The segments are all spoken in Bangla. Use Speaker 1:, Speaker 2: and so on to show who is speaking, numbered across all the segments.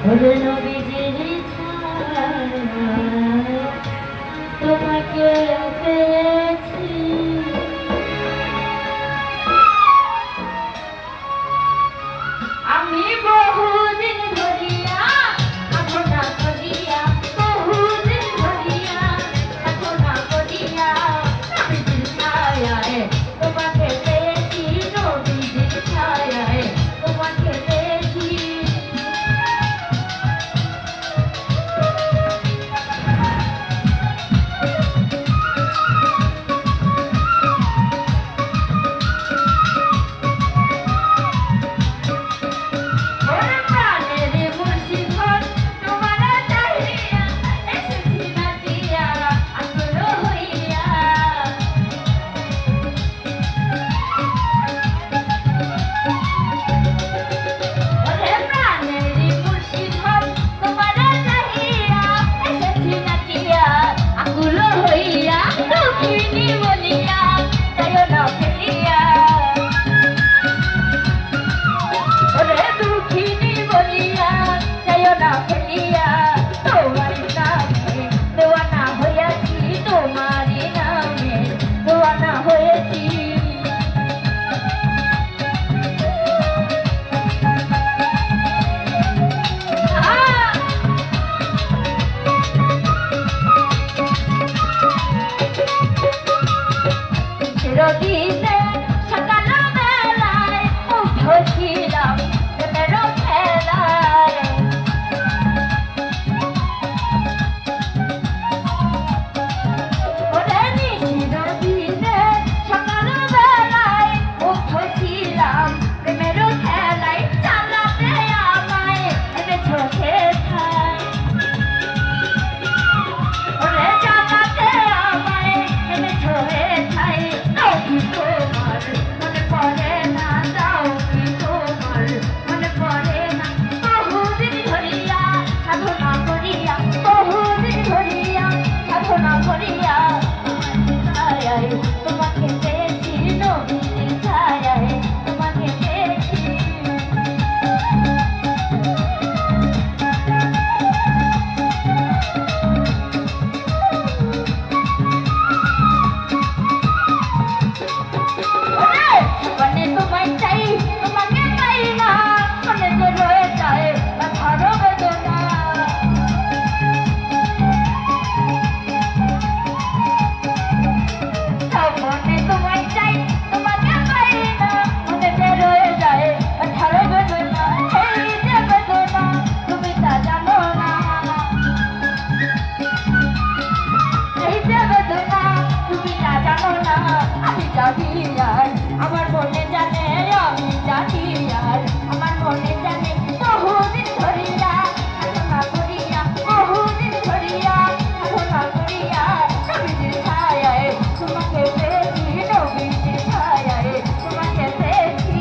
Speaker 1: ওরে নবীজির ছায়ায় তোমাকে পেয়েছি। আমি বহুদিন ধরিয়া সাধনা করিয়া, বহুদিন ধরিয়া সাধনা করিয়া নবীজির ছায়ায় তোমাকে পেয়েছি, নবীজির ছায়ায় তোমাকে পেয়েছি। চিরদিনে সকাল বেলায় উঠেছিলাম প্রেমের খেলায়, ওরে চিরদিনে সকাল বেলায় উঠেছিলাম প্রেমের খেলায়, চালাতে আমায় এনেছো খেলায়, ওরে চালাতে আমায় এনেছো খেলায়। তোমার মনে পড়ে না, যাও কি তোমার মনে পড়ে না? বহুদিন ধরিয়া সাধনা করিয়া, বহুদিন ধরিয়া সাধনা করিয়া ছায়ায় তোমাকে পেয়েছি, নবীজির ছায়ায় তোমাকে পেয়েছি। মনে তোমায় চাই, তোমাকে পাই না, মনে যে রয়ে যায় ব্যথার বেদনা। মনে তোমায় চাই, তোমাকে পাই না, মনে যে রয়ে যায় ব্যথার বেদনা। এই যে বেদনা তুমি তা জানো না, এই যে বেদনা তুমি তা জানো না। আমি জানি আর আমার মনে জানে, আমি জানি আর আমার মনে জানে। বহুদিন ধরিয়া সাধনা করিয়া, বহুদিন ধরিয়া সাধনা করিয়া নবীজির ছায়ায় তোমাকে পেয়েছি, নবীজির ছায়ায় তোমাকে পেয়েছি।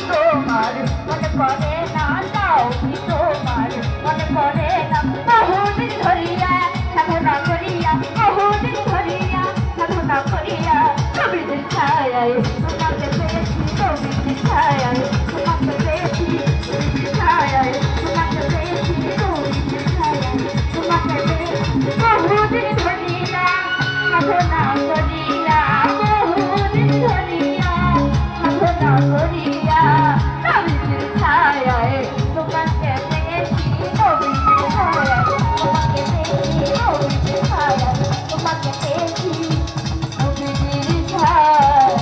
Speaker 1: তোমার মনে পড়ে